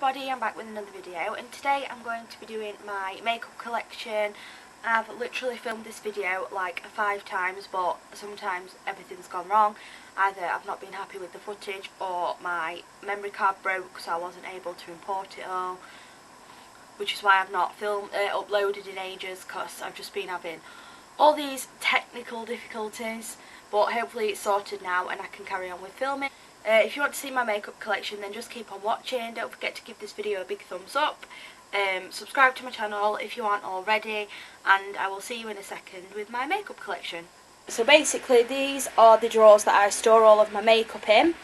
everybody, I'm back with another video, and today I'm going to be doing my makeup collection. I've literally filmed this video like 5 times, but sometimes everything's gone wrong. Either I've not been happy with the footage or my memory card broke, so I wasn't able to import it all, which is why I've not uploaded in ages, because I've just been having all these technical difficulties. But hopefully it's sorted now and I can carry on with filming. If you want to see my makeup collection, then just keep on watching. Don't forget to give this video a big thumbs up. Subscribe to my channel if you aren't already, and I will see you in a second with my makeup collection. So basically these are the drawers that I store all of my makeup in.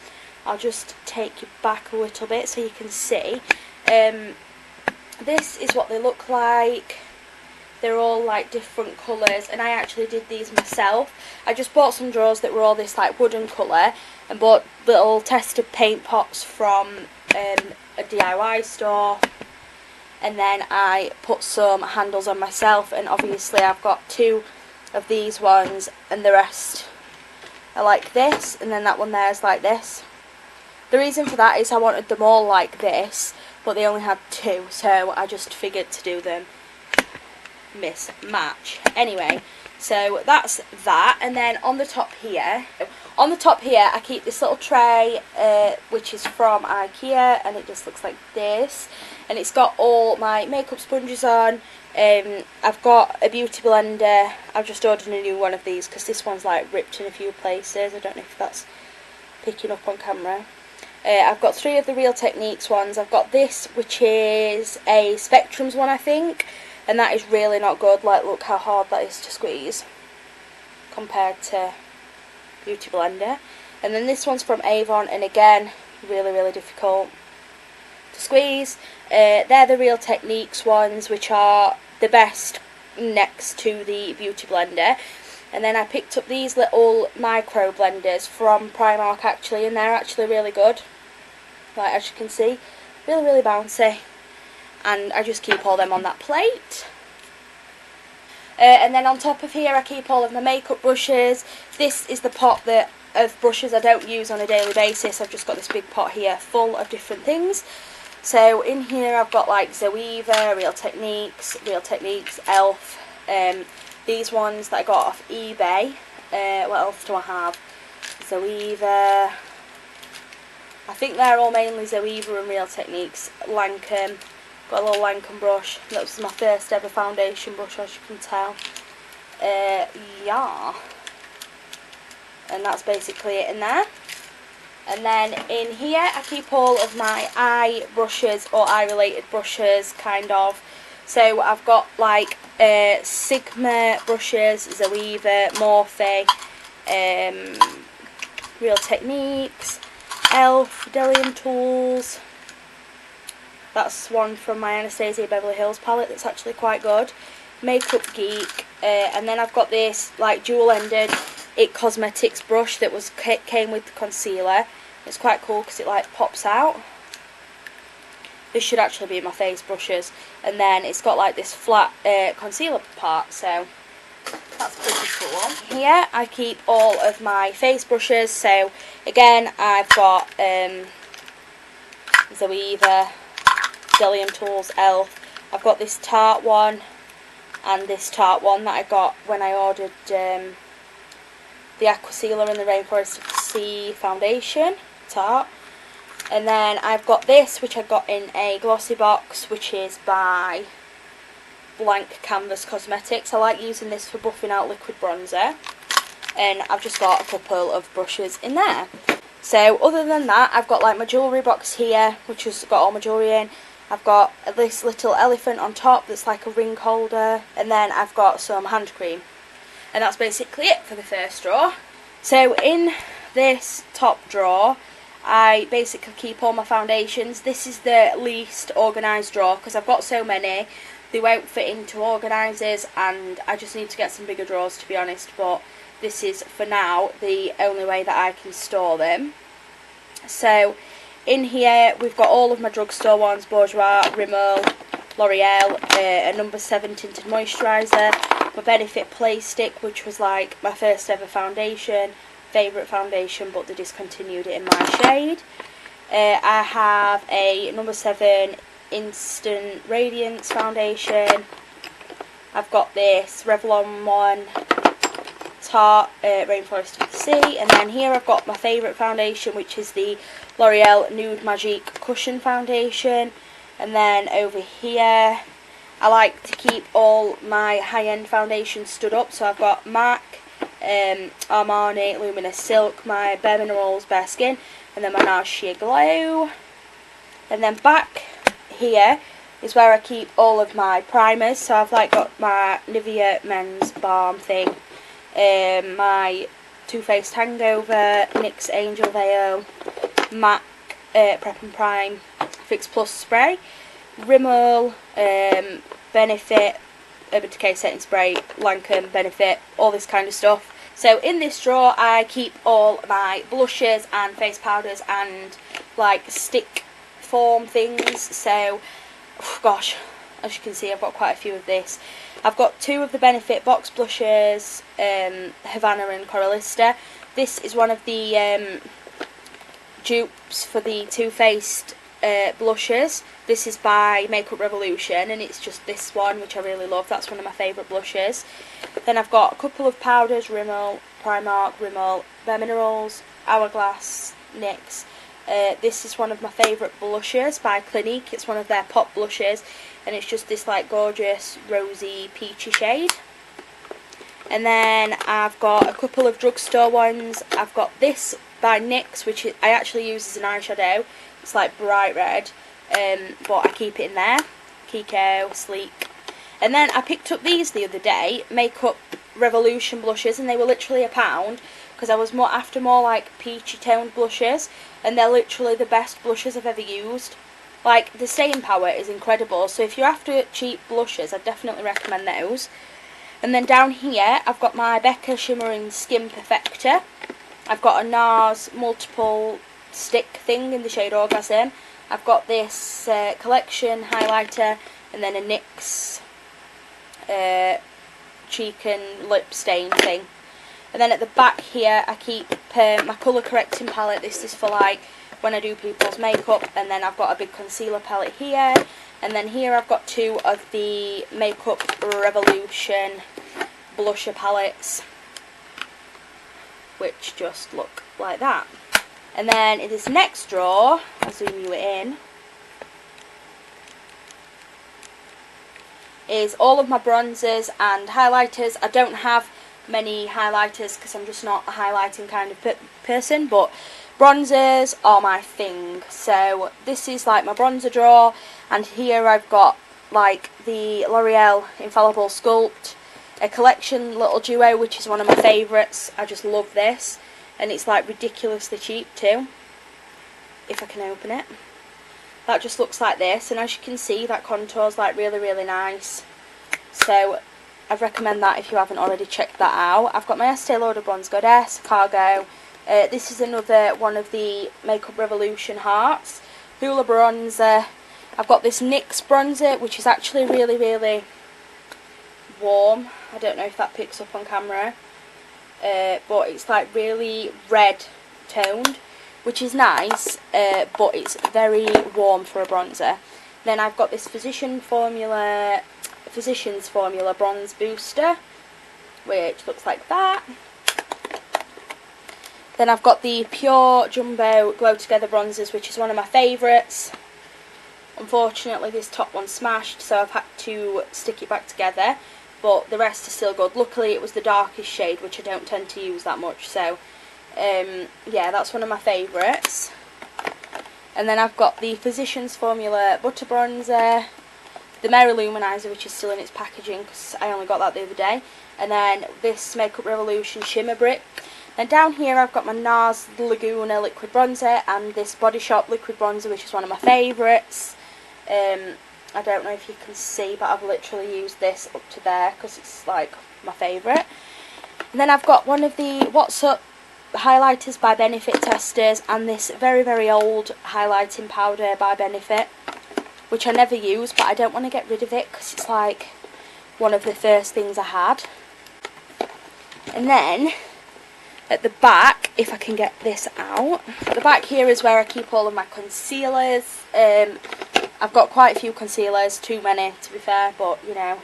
I'll just take you back a little bit so you can see. This is what they look like. They're all like different colours, and I actually did these myself. I just bought some drawers that were all this like wooden colour, and bought little tested paint pots from a DIY store, and then I put some handles on myself, and obviously I've got 2 of these ones and the rest are like this, and then that one there is like this. The reason for that is I wanted them all like this, but they only had 2, so I just figured to do them mismatch. Anyway, so that's that. And then on the top here I keep this little tray which is from IKEA, and it just looks like this, and it's got all my makeup sponges on. I've got a beauty blender. I've just ordered a new one of these because this one's like ripped in a few places. I don't know if that's picking up on camera. I've got 3 of the Real Techniques ones. I've got this, which is a Spectrums one, I think, and that is really not good. Like, look how hard that is to squeeze compared to Beauty Blender. And then this one's from Avon, and again, really difficult to squeeze. They're the Real Techniques ones, which are the best next to the Beauty Blender. And then I picked up these little micro blenders from Primark actually, and they're actually really good. Like, as you can see, really bouncy. And I just keep all them on that plate. And then on top of here I keep all of my makeup brushes. This is the pot of brushes I don't use on a daily basis. I've just got this big pot here full of different things. So in here I've got like Zoeva, Real Techniques, Elf, these ones that I got off eBay. What else do I have? Zoeva. I think they're all mainly Zoeva and Real Techniques. Lancome. Got a little Lancome brush. That was my first ever foundation brush, as you can tell. Yeah. And that's basically it in there. And then in here I keep all of my eye brushes, or eye related brushes, kind of. So I've got like Sigma brushes, Zoeva, Morphe, Real Techniques, Elf, Delium Tools. That's one from my Anastasia Beverly Hills palette that's actually quite good. Makeup Geek. And then I've got this like dual-ended It Cosmetics brush that came with the concealer. It's quite cool because it like pops out. This should actually be my face brushes. And then it's got like this flat concealer part, so that's pretty cool. Here I keep all of my face brushes. So again, I've got Zoeva, Delium Tools, Elf. I've got this Tarte one and this Tarte one that I got when I ordered the Aquasealer in the Rainforest of the Sea foundation, Tarte. And then I've got this, which I got in a glossy box, which is by Blank Canvas Cosmetics. I like using this for buffing out liquid bronzer. And I've just got a couple of brushes in there. So other than that, I've got like my jewellery box here, which has got all my jewellery in. I've got this little elephant on top that's like a ring holder, and then I've got some hand cream. And that's basically it for the first drawer. So in this top drawer, I basically keep all my foundations. This is the least organised drawer because I've got so many, they won't fit into organisers, and I just need to get some bigger drawers, to be honest. But this is, for now, the only way that I can store them. So in here we've got all of my drugstore ones: Bourjois, Rimmel, L'Oreal, a number 7 tinted moisturiser, my Benefit Play Stick, which was like my first ever foundation, favourite foundation, but they discontinued it in my shade. I have a number 7 Instant Radiance foundation. I've got this Revlon one, Tarte Rainforest of the Sea, and then here I've got my favourite foundation, which is the L'Oreal Nude Magique Cushion Foundation. And then over here, I like to keep all my high-end foundations stood up. So I've got MAC, Armani, Luminous Silk, my Bare Minerals Bare Skin, and then my NARS Sheer Glow. And then back here is where I keep all of my primers. So I've like got my Nivea Men's Balm thing, my Too Faced Hangover, NYX Angel Veil, MAC Prep and Prime Fix Plus Spray, Rimmel, Benefit, Urban Decay Setting Spray, Lancome, Benefit, all this kind of stuff. So in this drawer I keep all my blushes and face powders and like stick form things. So, gosh, as you can see I've got quite a few of this. I've got 2 of the Benefit box blushes, Havana and Coralista. This is one of the dupes for the Too Faced blushes. This is by Makeup Revolution, and it's just this one, which I really love. That's one of my favourite blushes. Then I've got a couple of powders, Rimmel, Primark, Rimmel, Bare Minerals, Hourglass, NYX. This is one of my favourite blushes by Clinique. It's one of their pop blushes, and it's just this like gorgeous rosy peachy shade. And then I've got a couple of drugstore ones. I've got this by NYX, which I actually use as an eyeshadow. It's like bright red, but I keep it in there. Kiko, Sleek. And then I picked up these the other day, Makeup Revolution blushes, and they were literally £1 because I was after more like peachy toned blushes, and they're literally the best blushes I've ever used. Like, the staying power is incredible, so if you're after cheap blushes, I definitely recommend those. And then down here, I've got my Becca Shimmering Skin Perfector. I've got a NARS multiple stick thing in the shade Orgasm. I've got this collection highlighter, and then a NYX cheek and lip stain thing. And then at the back here I keep my colour correcting palette. This is for like when I do people's makeup. And then I've got a big concealer palette here. And then here I've got 2 of the Makeup Revolution blusher palettes, which just look like that. And then in this next drawer, I'll zoom you in, is all of my bronzers and highlighters. I don't have many highlighters because I'm just not a highlighting kind of person, but bronzers are my thing. So this is like my bronzer drawer, and here I've got like the L'Oreal Infallible Sculpt, a collection little duo, which is one of my favourites. I just love this, and it's like ridiculously cheap too, if I can open it. That just looks like this, and as you can see that contour's like really really nice, so I'd recommend that if you haven't already checked that out. I've got my Estee Lauder Bronze Goddess Cargo. This is another one of the Makeup Revolution hearts. Hoola bronzer. I've got this NYX bronzer, which is actually really really warm. I don't know if that picks up on camera, but it's like really red toned, which is nice, but it's very warm for a bronzer. Then I've got this Physicians Formula Bronze Booster, which looks like that. Then I've got the Pure Jumbo Glow Together bronzers, which is one of my favourites. Unfortunately this top one smashed, so I've had to stick it back together, but the rest is still good. Luckily it was the darkest shade, which I don't tend to use that much, so yeah, that's one of my favourites. And then I've got the Physicians Formula Butter Bronzer, the Mary Luminizer, which is still in its packaging because I only got that the other day, and then this Makeup Revolution Shimmer Brick. Then down here I've got my NARS Laguna Liquid Bronzer and this Body Shop Liquid Bronzer, which is one of my favourites. I don't know if you can see, but I've literally used this up to there because it's like my favourite. And then I've got one of the What's Up highlighters by Benefit Testers, and this very very old highlighting powder by Benefit, which I never use, but I don't want to get rid of it because it's like one of the first things I had. And then at the back, if I can get this out, at the back here is where I keep all of my concealers. I've got quite a few concealers, too many to be fair, but you know.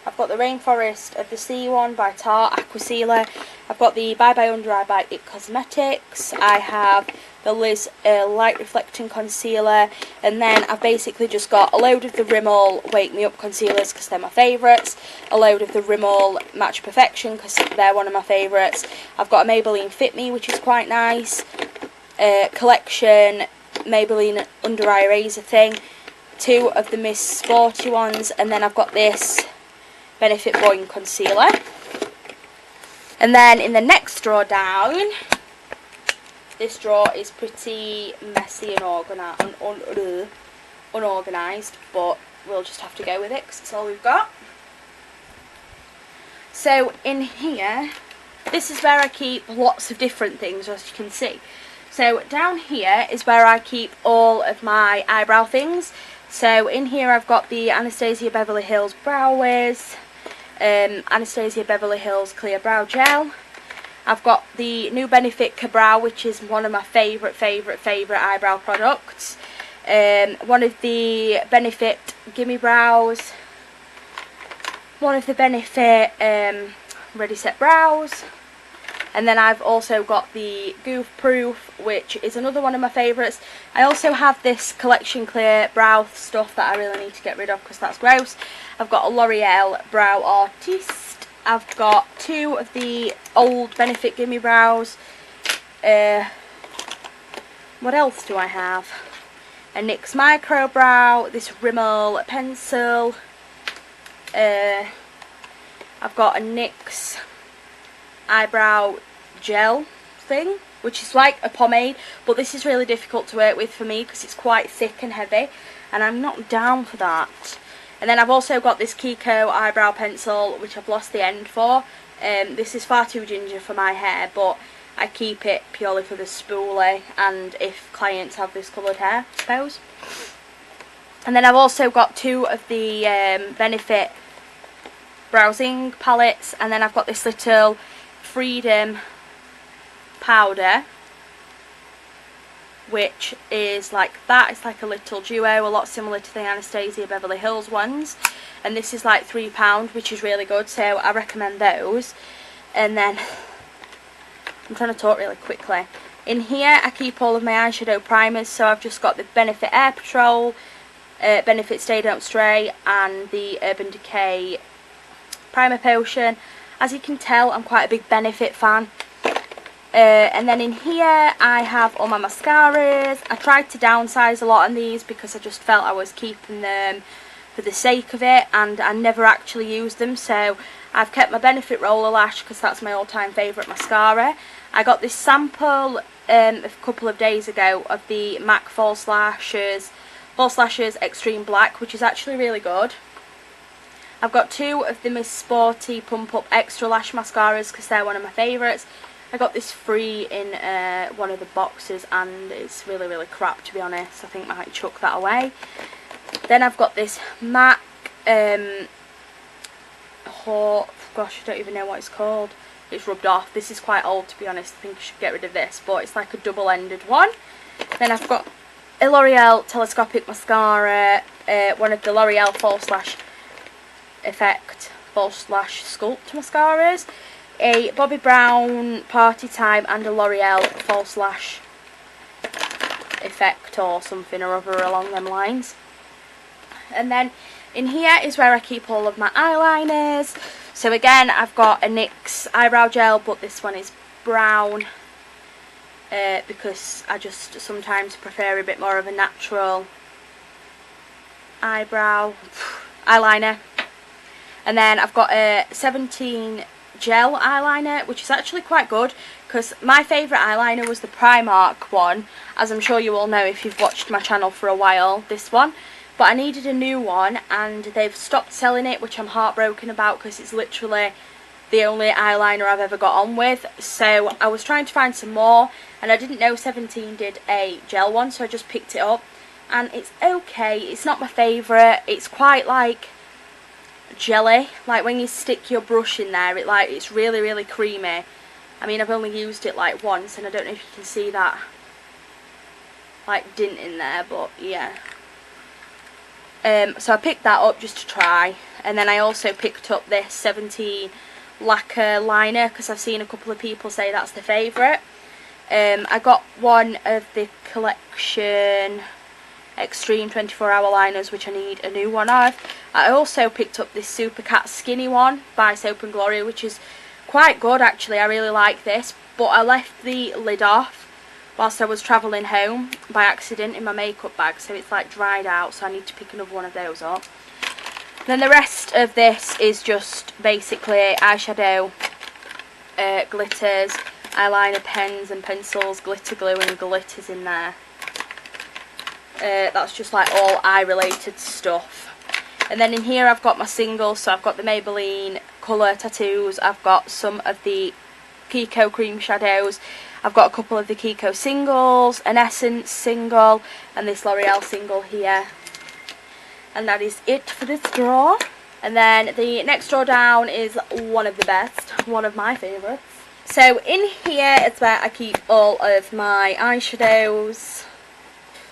I've got the Rainforest of the Sea one by Tarte Aqua Sealer. I've got the Bye Bye Under Eye by It Cosmetics. I have the Liz Light Reflecting Concealer. And then I've basically just got a load of the Rimmel Wake Me Up concealers because they're my favourites. A load of the Rimmel Match Perfection because they're one of my favourites. I've got a Maybelline Fit Me, which is quite nice. Collection Maybelline Under Eye Eraser thing. 2 of the Miss Sporty ones. And then I've got this Benefit Boing Concealer. And then in the next drawer down, this drawer is pretty messy and unorganised, but we'll just have to go with it because it's all we've got. So in here, this is where I keep lots of different things, as you can see. So down here is where I keep all of my eyebrow things. So in here I've got the Anastasia Beverly Hills Brow Wiz, Anastasia Beverly Hills Clear Brow Gel. I've got the new Benefit Ka-Brow, which is one of my favourite eyebrow products. One of the Benefit Gimme Brows. One of the Benefit Ready Set Brows. And then I've also got the Goof Proof, which is another one of my favourites. I also have this Collection Clear brow stuff that I really need to get rid of because that's gross. I've got a L'Oreal Brow Artiste. I've got 2 of the old Benefit Gimme Brows. What else do I have? A NYX Micro Brow, this Rimmel pencil. I've got a NYX eyebrow gel thing, which is like a pomade, but this is really difficult to work with for me because it's quite thick and heavy, and I'm not down for that. And then I've also got this Kiko eyebrow pencil, which I've lost the end for. This is far too ginger for my hair, but I keep it purely for the spoolie and if clients have this coloured hair, I suppose. And then I've also got 2 of the Benefit browsing palettes, and then I've got this little Freedom powder, which is like that. It's like a little duo, a lot similar to the Anastasia Beverly Hills ones, and this is like £3, which is really good, so I recommend those. And then I'm trying to talk really quickly. In here I keep all of my eyeshadow primers, so I've just got the Benefit Air Patrol, Benefit Stay Don't Stray, and the Urban Decay Primer Potion. As you can tell, I'm quite a big Benefit fan. And then in here I have all my mascaras. I tried to downsize a lot on these because I just felt I was keeping them for the sake of it, and I never actually used them, so I've kept my Benefit Roller Lash because that's my all-time favourite mascara. I got this sample a couple of days ago of the MAC False Lashes Extreme Black, which is actually really good. I've got 2 of the Miss Sporty Pump Up Extra Lash Mascaras because they're one of my favourites. I got this free in one of the boxes and it's really crap, to be honest. I think I might chuck that away. Then I've got this MAC, gosh, I don't even know what it's called. It's rubbed off. This is quite old, to be honest. I think I should get rid of this, but it's like a double-ended one. Then I've got a L'Oreal Telescopic Mascara, one of the L'Oreal False Lash Effect False Lash Sculpt Mascaras, a Bobbi Brown Party Time, and a L'Oreal False Lash Effect or something or other along them lines. And then in here is where I keep all of my eyeliners. So again, I've got a NYX eyebrow gel, but this one is brown because I just sometimes prefer a bit more of a natural eyebrow eyeliner. And then I've got a 17 gel eyeliner, which is actually quite good because my favourite eyeliner was the Primark one, as I'm sure you all know if you've watched my channel for a while, this one. But I needed a new one and they've stopped selling it, which I'm heartbroken about because it's literally the only eyeliner I've ever got on with. So I was trying to find some more and I didn't know 17 did a gel one, so I just picked it up and it's okay. It's not my favourite. It's quite like jelly, like when you stick your brush in there, it's really creamy I mean, I've only used it like once, and I don't know if you can see that like dint in there, but yeah. So I picked that up just to try, and then I also picked up this 17 lacquer liner because I've seen a couple of people say that's their favourite. I got one of the collection Extreme 24-hour liners, which I need a new one of. I also picked up this Super Cat Skinny one by Soap and Glory, which is quite good actually. I really like this, but I left the lid off whilst I was travelling home by accident in my makeup bag, so it's like dried out, so I need to pick another one of those up. Then the rest of this is just basically eyeshadow, glitters, eyeliner pens and pencils, glitter glue and glitters in there. That's just like all eye related stuff. And then in here I've got my singles, so I've got the Maybelline colour tattoos, I've got some of the Kiko cream shadows, I've got a couple of the Kiko singles, an Essence single, and this L'Oreal single here. And that is it for this drawer. And then the next drawer down is one of the best, one of my favourites. So in here is where I keep all of my eyeshadows.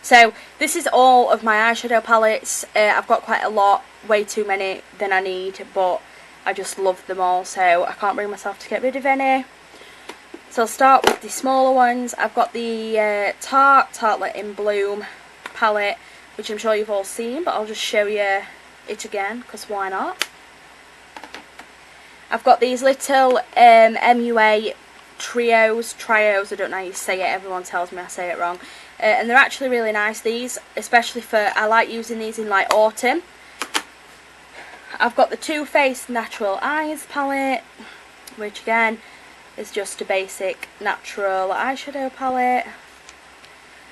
So this is all of my eyeshadow palettes. I've got quite a lot, way too many than I need, but I just love them all, so I can't bring myself to get rid of any. So I'll start with the smaller ones. I've got the Tartelette in Bloom palette, which I'm sure you've all seen, but I'll just show you it again, because why not? I've got these little MUA trios, I don't know how you say it, everyone tells me I say it wrong. And they're actually really nice, these, especially for, I like using these in like autumn. I've got the Too Faced Natural Eyes palette, which again is just a basic natural eyeshadow palette,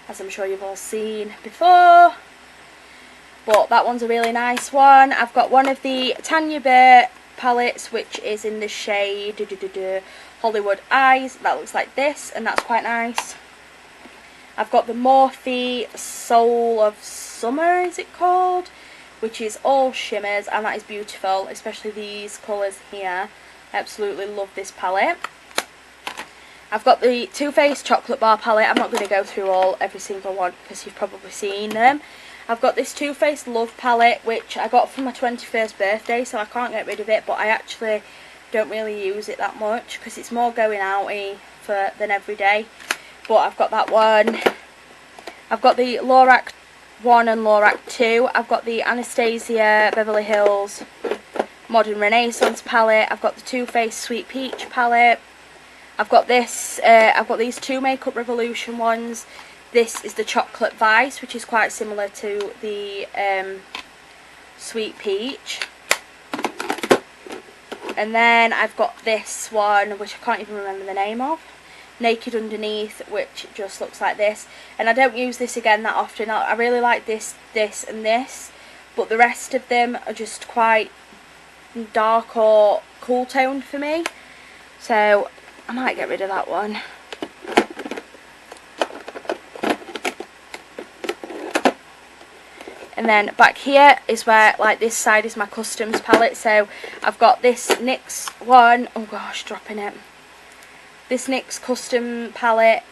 as I'm sure you've all seen before. But that one's a really nice one. I've got one of the Tanya Burr palettes, which is in the shade Hollywood Eyes. That looks like this, and that's quite nice. I've got the Morphe Soul of Summer, is it called? Which is all shimmers, and that is beautiful, especially these colours here. I absolutely love this palette. I've got the Too Faced Chocolate Bar palette. I'm not going to go through every single one because you've probably seen them. I've got this Too Faced Love palette, which I got for my 21st birthday, so I can't get rid of it, but I actually don't really use it that much because it's more going outy than every day. But I've got that one. I've got the Lorac 1 and Lorac 2. I've got the Anastasia Beverly Hills Modern Renaissance palette. I've got the Too Faced Sweet Peach palette. I've got this. I've got these two Makeup Revolution ones. This is the Chocolate Vice, which is quite similar to the Sweet Peach. And then I've got this one, which I can't even remember the name of. Naked Underneath, which just looks like this. And I don't use this again that often. I really like this, this and this, but the rest of them are just quite dark or cool toned for me, so I might get rid of that one. And then back here is where, like, this side is my customs palette. So I've got this NYX one, oh gosh, dropping it. This NYX custom palette,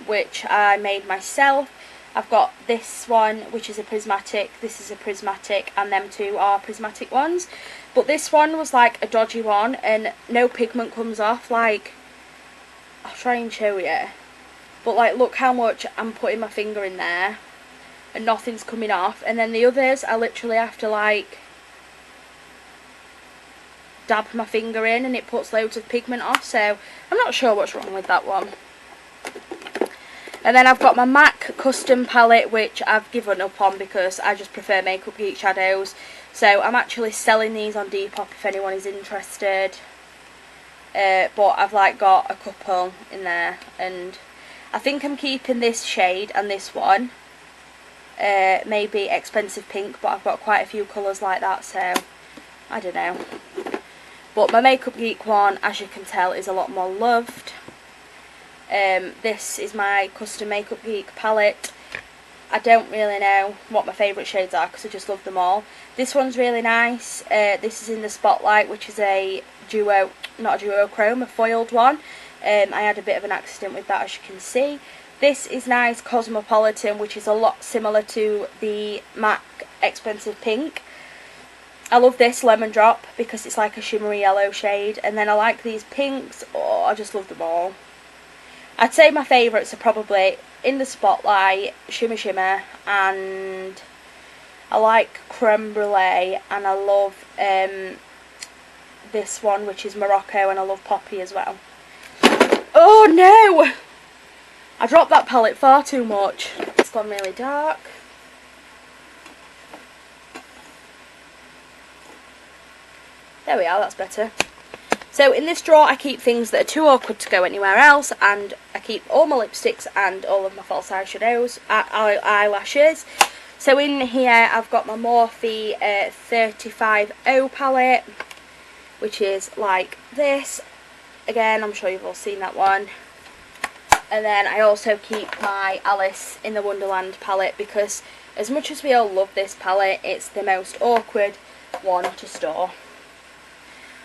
which I made myself. I've got this one, which is a prismatic, this is a prismatic, and them two are prismatic ones. But this one was like a dodgy one, and no pigment comes off. Like, I'll try and show you. But like, look how much I'm putting my finger in there, and nothing's coming off. And then the others, I literally have to like dab my finger in and it puts loads of pigment off, so I'm not sure what's wrong with that one. And then I've got my MAC custom palette, which I've given up on because I just prefer Makeup Geek shadows. So I'm actually selling these on Depop if anyone is interested. But I've like got a couple in there, and I think I'm keeping this shade and this one. Maybe Expensive Pink, but I've got quite a few colours like that, so I don't know. But my Makeup Geek one, as you can tell, is a lot more loved. This is my custom Makeup Geek palette. I don't really know what my favourite shades are because I just love them all. This one's really nice. This is in the Spotlight, which is a duo, not a duochrome, a foiled one. I had a bit of an accident with that, as you can see. This is nice Cosmopolitan, which is a lot similar to the MAC Expensive Pink. I love this Lemon Drop because it's like a shimmery yellow shade, and then I like these pinks. Oh, I just love them all. I'd say my favourites are probably In the Spotlight, Shimmer Shimmer, and I like Creme Brulee, and I love this one, which is Morocco, and I love Poppy as well. Oh no! I dropped that palette far too much. It's gone really dark. There we are, that's better. So in this drawer I keep things that are too awkward to go anywhere else, and I keep all my lipsticks and all of my false eyeshadows, eyelashes. So in here I've got my Morphe 35O palette, which is like this. Again, I'm sure you've all seen that one. And then I also keep my Alice in the Wonderland palette, because as much as we all love this palette, it's the most awkward one to store.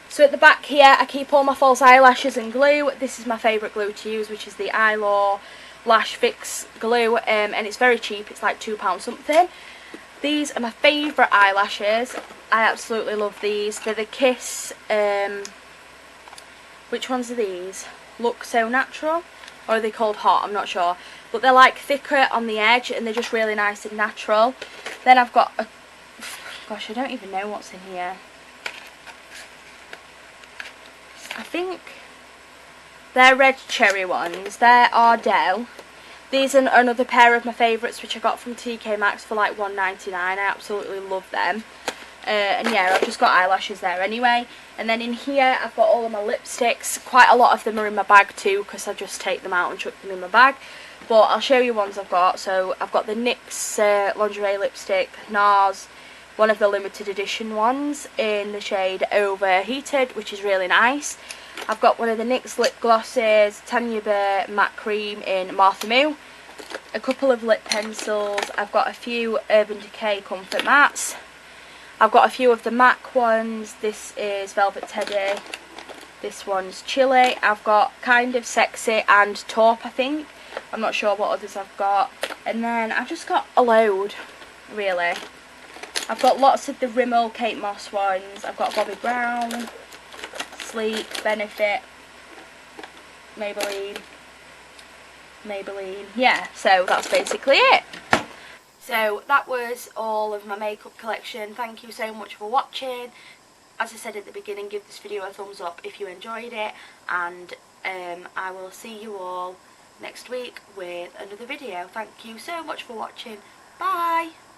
So at the back here I keep all my false eyelashes and glue. This is my favourite glue to use, which is the Eyelaw Lash Fix glue, and it's very cheap, it's like £2 something. These are my favourite eyelashes. I absolutely love these. They're the Kiss, which ones are these? Look So Natural? Or are they called Hot? I'm not sure. But they're like thicker on the edge, and they're just really nice and natural. Then I've got a... Gosh, I don't even know what's in here. I think they're red cherry ones. They're Ardell. These are another pair of my favourites, which I got from TK Maxx for like $1.99. I absolutely love them. And yeah, I've just got eyelashes there anyway. And then in here I've got all of my lipsticks. Quite a lot of them are in my bag too, because I just take them out and chuck them in my bag. But I'll show you ones I've got. So I've got the NYX lingerie lipstick, NARS, one of the limited edition ones in the shade Overheated, which is really nice. I've got one of the NYX lip glosses, Tanya Burr matte cream in Martha Moo. A couple of lip pencils. I've got a few Urban Decay Comfort Mattes. I've got a few of the MAC ones. This is Velvet Teddy. This one's Chili. I've got Kind of Sexy and Taupe, I think. I'm not sure what others I've got. And then I've just got a load, really. I've got lots of the Rimmel Kate Moss ones. I've got Bobbi Brown, Sleek, Benefit, Maybelline. Yeah, so that's basically it. So that was all of my makeup collection. Thank you so much for watching. As I said at the beginning, give this video a thumbs up if you enjoyed it, and I will see you all next week with another video. Thank you so much for watching. Bye!